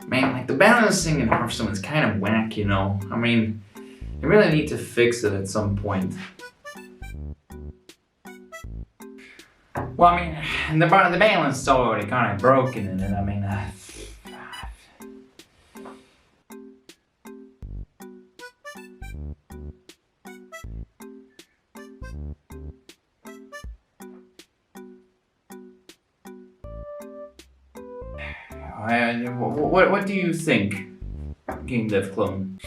Man, like, the balancing in Hearthstone is kind of whack, you know? I mean, you really need to fix it at some point. Well, I mean, the balance is already kind of broken in it. I mean, what do you think, Game Dev Clone?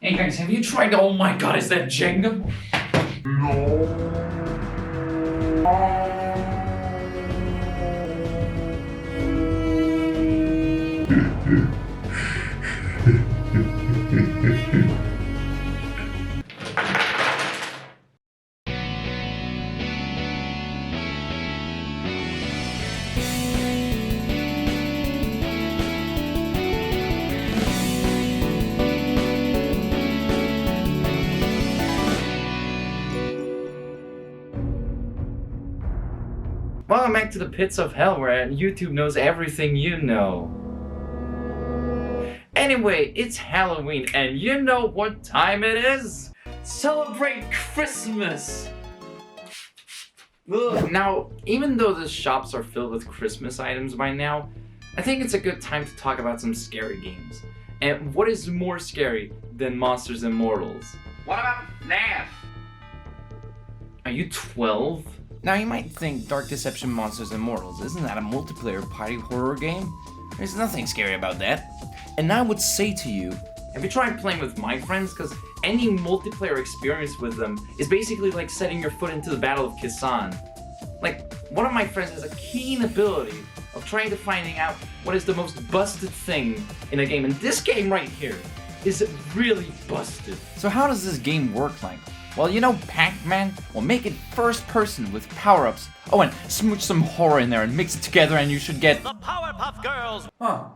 Hey guys, have you tried? Oh my god, is that Jenga? No. Welcome back to the pits of hell where YouTube knows everything you know. Anyway, it's Halloween and you know what time it is? Celebrate Christmas! Ugh. Now, even though the shops are filled with Christmas items by now, I think it's a good time to talk about some scary games. And what is more scary than Monsters and Mortals? What about FNAF? Are you 12? Now you might think Dark Deception Monsters and Mortals, isn't that a multiplayer party horror game? There's nothing scary about that. And I would say to you, have you tried playing with my friends? Because any multiplayer experience with them is basically like setting your foot into the Battle of Kisan. Like, one of my friends has a keen ability of trying to finding out what is the most busted thing in a game. And this game right here is really busted. So how does this game work, like? Well, you know Pac-Man? Well, make it first person with power-ups. Oh, and smooch some horror in there and mix it together and you should get the Powerpuff Girls! Huh.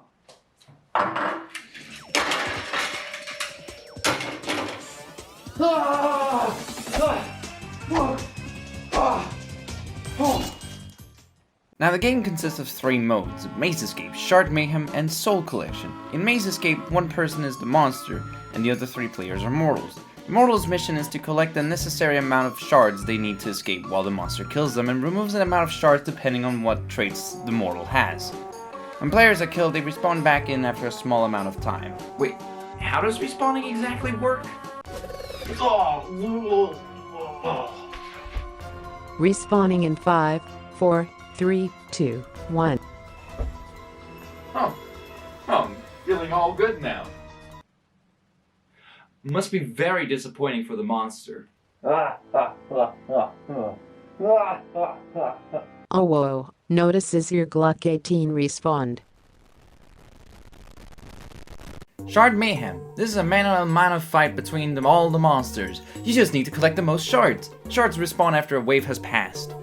Now the game consists of 3 modes: Maze Escape, Shard Mayhem, and Soul Collection. In Maze Escape, one person is the monster, and the other 3 players are mortals. The mortals' mission is to collect the necessary amount of shards they need to escape while the monster kills them and removes an amount of shards depending on what traits the mortal has. When players are killed, they respawn back in after a small amount of time. Wait, how does respawning exactly work? Respawning in 5, 4, 3, 2, 1. Oh, I'm feeling all good now. Must be very disappointing for the monster. Oh whoa, notices your Gluck 18 respawned. Shard Mayhem. This is a man-on-man fight between all the monsters. You just need to collect the most shards. Shards respawn after a wave has passed.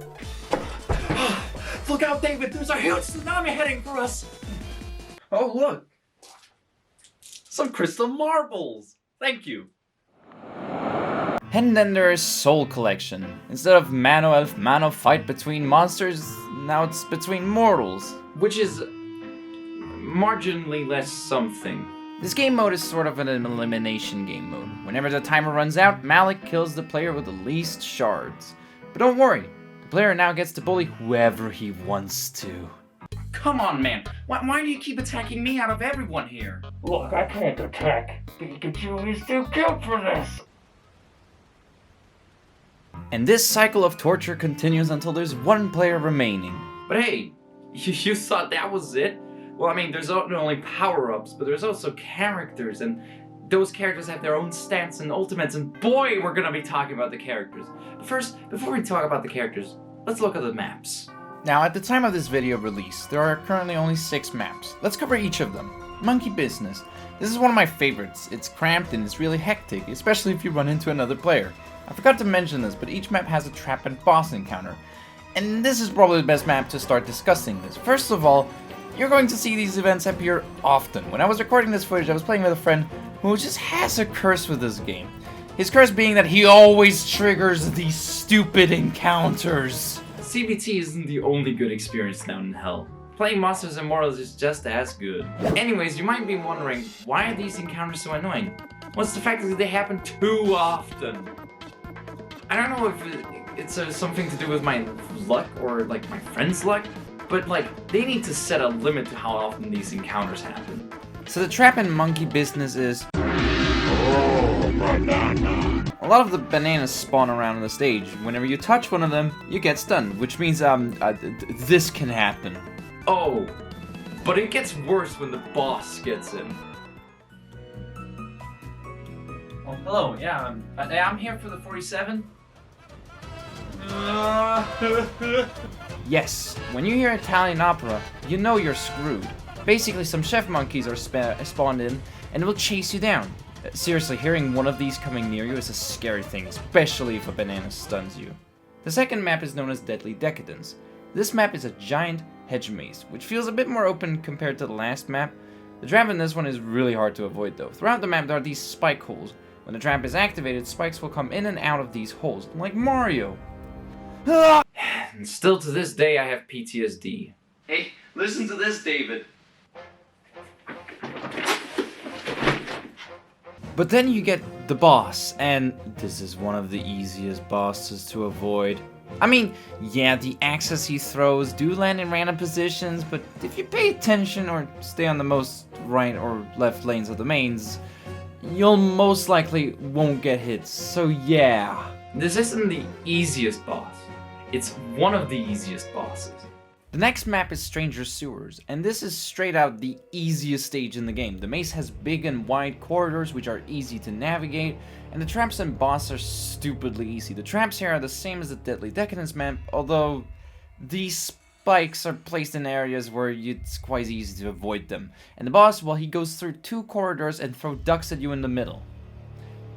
Look out, David! There's a huge tsunami heading for us! Oh, look! Some crystal marbles! Thank you! And then there is Soul Collection. Instead of mano fight between monsters, now it's between mortals. Which is marginally less something. This game mode is sort of an elimination game mode. Whenever the timer runs out, Malik kills the player with the least shards. But don't worry, the player now gets to bully whoever he wants to. Come on, man. Why do you keep attacking me out of everyone here? Look, I can't attack. Pikachu is too cute for this. And this cycle of torture continues until there's 1 player remaining. But hey, you thought that was it? Well, I mean, there's not only power-ups, but there's also characters, and those characters have their own stats and ultimates, and boy, we're gonna be talking about the characters. But first, before we talk about the characters, let's look at the maps. Now, at the time of this video release, there are currently only 6 maps. Let's cover each of them. Monkey Business. This is one of my favorites. It's cramped and it's really hectic, especially if you run into another player. I forgot to mention this, but each map has a trap and boss encounter. And this is probably the best map to start discussing this. First of all, You're going to see these events appear often. When I was recording this footage, I was playing with a friend who just has a curse with this game. His curse being that he always triggers these stupid encounters. CBT isn't the only good experience down in hell. Playing Monsters and Mortals is just as good. Anyways, you might be wondering, why are these encounters so annoying? What's the fact that they happen too often? I don't know if it's something to do with my luck or like my friend's luck, but like they need to set a limit to how often these encounters happen. So the trap and monkey business is... Oh, banana. A lot of the bananas spawn around on the stage. Whenever you touch one of them, you get stunned, which means this can happen. Oh, but it gets worse when the boss gets in. Oh, hello, yeah, I'm here for the 47. Yes, when you hear Italian opera, you know you're screwed. Basically, some chef monkeys are spawned in, and will chase you down. Seriously, hearing one of these coming near you is a scary thing, especially if a banana stuns you. The second map is known as Deadly Decadence. This map is a giant hedge maze, which feels a bit more open compared to the last map. The trap in this one is really hard to avoid though. Throughout the map there are these spike holes. When the trap is activated, spikes will come in and out of these holes, like Mario. And still to this day I have PTSD. Hey, listen to this, David. But then you get the boss, and this is one of the easiest bosses to avoid. I mean, yeah, the axes he throws do land in random positions, but if you pay attention or stay on the most right or left lanes of the mains, you'll most likely won't get hit, so yeah. This isn't the easiest boss. It's one of the easiest bosses. The next map is Stranger Sewers, and this is straight out the easiest stage in the game. The maze has big and wide corridors which are easy to navigate, and the traps and boss are stupidly easy. The traps here are the same as the Deadly Decadence map, although these spikes are placed in areas where it's quite easy to avoid them. And the boss, well, he goes through 2 corridors and throws ducks at you in the middle.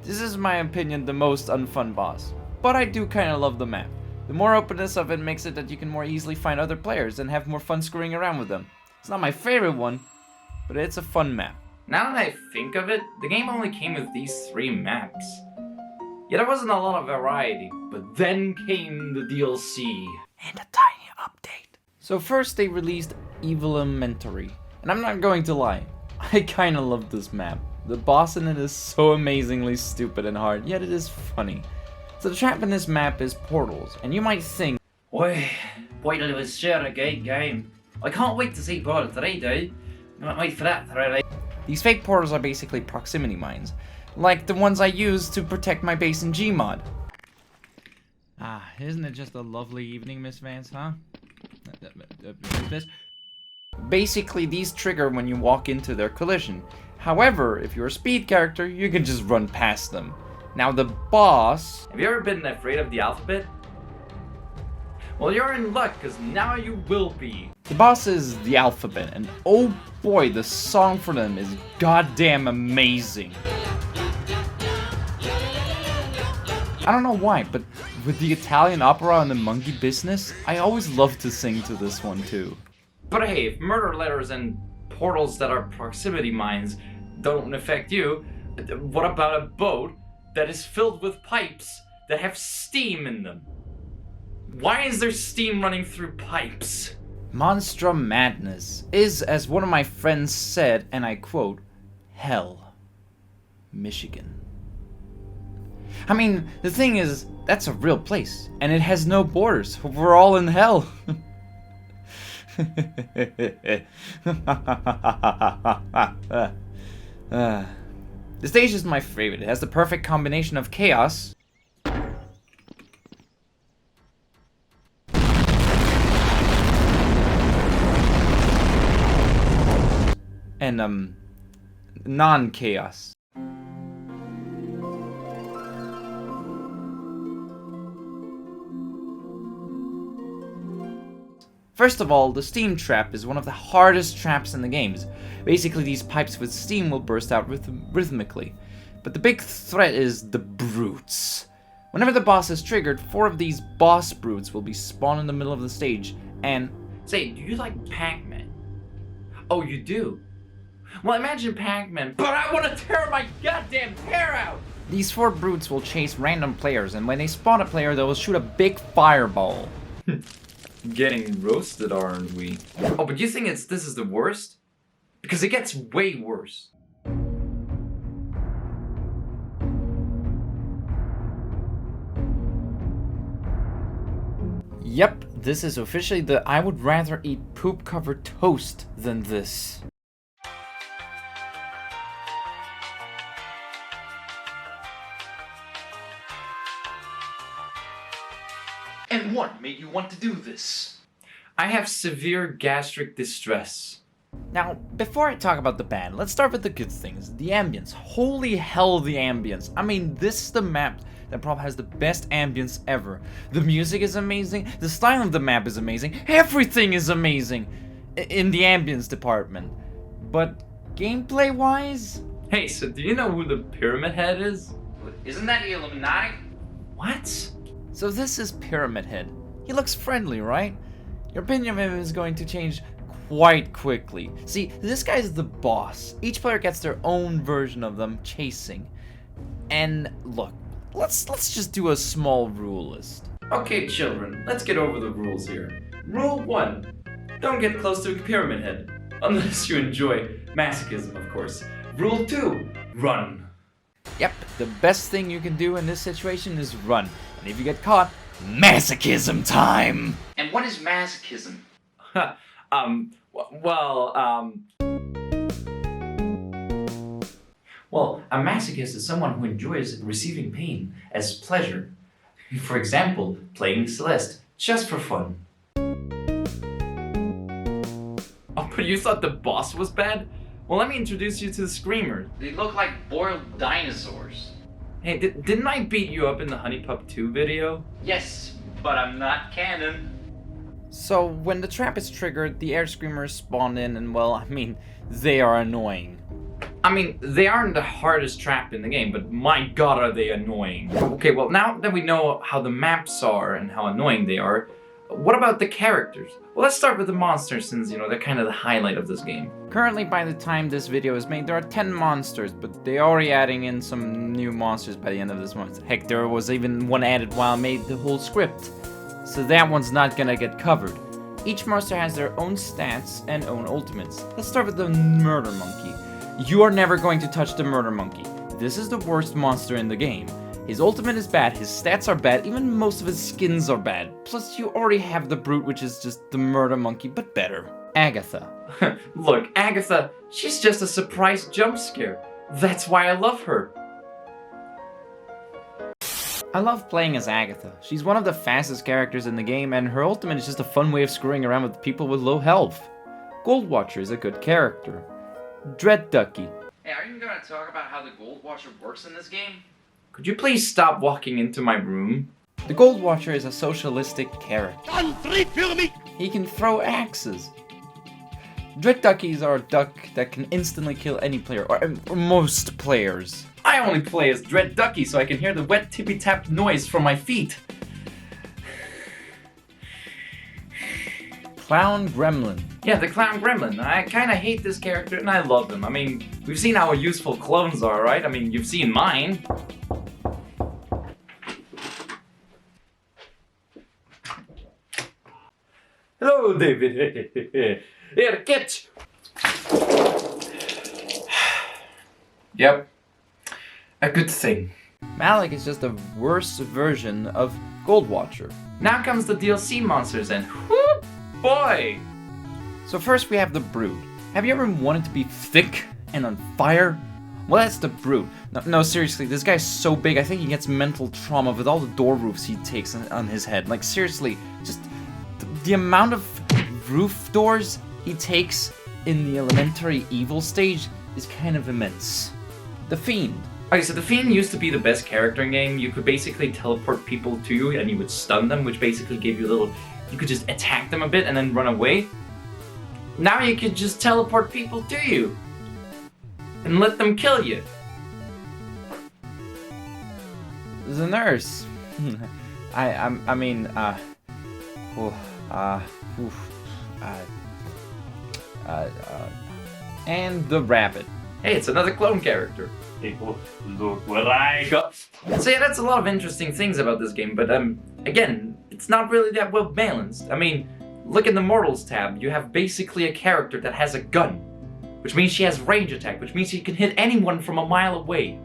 This is, in my opinion, the most unfun boss, but I do kinda love the map. The more openness of it makes it that you can more easily find other players and have more fun screwing around with them. It's not my favorite one, but it's a fun map. Now that I think of it, the game only came with these 3 maps. Yeah, there wasn't a lot of variety, but then came the DLC. And a tiny update. So first they released Evil Elementary, and I'm not going to lie, I kinda love this map. The boss in it is so amazingly stupid and hard, yet it is funny. So the trap in this map is portals, and you might think, Wait till it was sure a great game. I can't wait to see Portal 3, dude. I can't wait for that to release. these fake portals are basically proximity mines, like the ones I use to protect my base in Gmod. Ah, isn't it just a lovely evening, Miss Vance, huh? Basically, these trigger when you walk into their collision. However, if you're a speed character, you can just run past them. Now the boss... Have you ever been afraid of the alphabet? Well, you're in luck, because now you will be. The boss is the alphabet, and oh boy, the song for them is goddamn amazing. I don't know why, but with the Italian opera and the monkey business, I always love to sing to this one too. But hey, if murder letters and portals that are proximity mines don't affect you, what about a boat that is filled with pipes that have steam in them? Why is there steam running through pipes? Monster Madness is, as one of my friends said, and I quote, Hell, Michigan. I mean, the thing is, that's a real place, and it has no borders. We're all in hell. The stage is my favorite. It has the perfect combination of chaos and non-chaos. First of all, the steam trap is one of the hardest traps in the games. Basically, these pipes with steam will burst out rhythmically. But the big threat is the brutes. Whenever the boss is triggered, 4 of these boss brutes will be spawned in the middle of the stage, and... Say, do you like Pac-Man? Oh, you do? Well, imagine Pac-Man, but I want to tear my goddamn hair out! These 4 brutes will chase random players, and when they spawn a player, they will shoot a big fireball. Getting roasted, aren't we? Oh, but you think this is the worst? Because it gets way worse. Yep, this is officially the I would rather eat poop-covered toast than this. And what made you want to do this? I have severe gastric distress. Now, before I talk about the bad, let's start with the good things. The ambience. Holy hell, the ambience. I mean, this is the map that probably has the best ambience ever. The music is amazing, the style of the map is amazing, everything is amazing in the ambience department. But gameplay-wise? Hey, so do you know who the Pyramid Head is? Isn't that the Illuminati? What? So this is Pyramid Head. He looks friendly, right? Your opinion of him is going to change quite quickly. See, this guy's the boss. Each player gets their own version of them chasing. And look, let's just do a small rule list. Okay, children, let's get over the rules here. Rule 1. Don't get close to a Pyramid Head. Unless you enjoy masochism, of course. Rule 2. Run. Yep, the best thing you can do in this situation is run. And if you get caught, masochism time! And what is masochism? Well, a masochist is someone who enjoys receiving pain as pleasure. For example, playing Celeste, just for fun. Oh, but you thought the boss was bad? Well, let me introduce you to the Screamers. They look like boiled dinosaurs. Hey, didn't I beat you up in the Honey Pup 2 video? Yes, but I'm not canon. So, when the trap is triggered, the air screamers spawn in and, well, I mean, they are annoying. I mean, they aren't the hardest trap in the game, but my god are they annoying. Okay, well, now that we know how the maps are and how annoying they are, what about the characters? Well, let's start with the monsters since, you know, they're kind of the highlight of this game. Currently, by the time this video is made, there are 10 monsters, but they're already adding in some new monsters by the end of this month. Heck, there was even one added while I made the whole script. So that one's not gonna get covered. Each monster has their own stats and own ultimates. Let's start with the Murder Monkey. You are never going to touch the Murder Monkey. This is the worst monster in the game. His ultimate is bad, his stats are bad, even most of his skins are bad. Plus you already have the Brute, which is just the Murder Monkey, but better. Agatha. Look, Agatha, she's just a surprise jump scare. That's why I love her. I love playing as Agatha. She's one of the fastest characters in the game, and her ultimate is just a fun way of screwing around with people with low health. Gold Watcher is a good character. Dread Ducky. Hey, are you gonna talk about how the Gold Watcher works in this game? Could you please stop walking into my room? The Gold Watcher is a socialistic character. He can throw axes. Dread Duckies are a duck that can instantly kill any player, or most players. I only play as Dread Ducky so I can hear the wet tippy-tap noise from my feet. Clown Gremlin. Yeah, the Clown Gremlin. I kinda hate this character and I love him. I mean, we've seen how useful clones are, right? I mean, you've seen mine. Hello, David. Here, get. Yep. A good thing. Malik is just a worse version of Gold Watcher. Now comes the DLC monsters and whoo boy! So first we have the Brood. Have you ever wanted to be thick and on fire? Well, that's the Brood. No, seriously, this guy's so big, I think he gets mental trauma with all the door roofs he takes on his head. Like, seriously, just the amount of roof doors he takes in the elementary evil stage is kind of immense. The Fiend. Okay, so the Fiend used to be the best character in game. You could basically teleport people to you and you would stun them, which basically gave you a little... You could just attack them a bit and then run away. Now you could just teleport people to you. And let them kill you. The nurse. And the rabbit. Hey, it's another clone character. Look what I got. So yeah, that's a lot of interesting things about this game, but again, it's not really that well balanced. I mean, look in the Mortals tab, you have basically a character that has a gun, which means she has range attack, which means she can hit anyone from a mile away.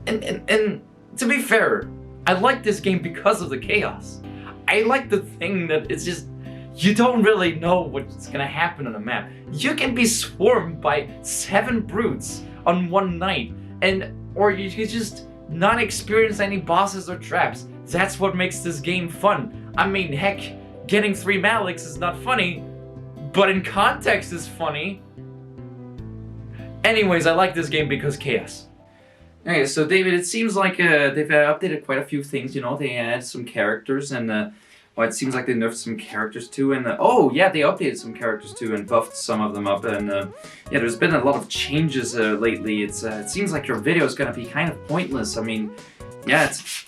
And to be fair, I like this game because of the chaos. I like the thing that it's just, you don't really know what's gonna happen on a map. You can be swarmed by 7 brutes on one night, or you just not experience any bosses or traps. That's what makes this game fun. I mean, heck, getting 3 Maliks is not funny, but in context is funny. Anyways, I like this game because chaos. Okay, so David, it seems like they've updated quite a few things, you know, they added some characters and well, it seems like they nerfed some characters too, and oh yeah, they updated some characters too and buffed some of them up, and yeah, there's been a lot of changes lately. It seems like your video is gonna be kind of pointless. I mean, yeah, it's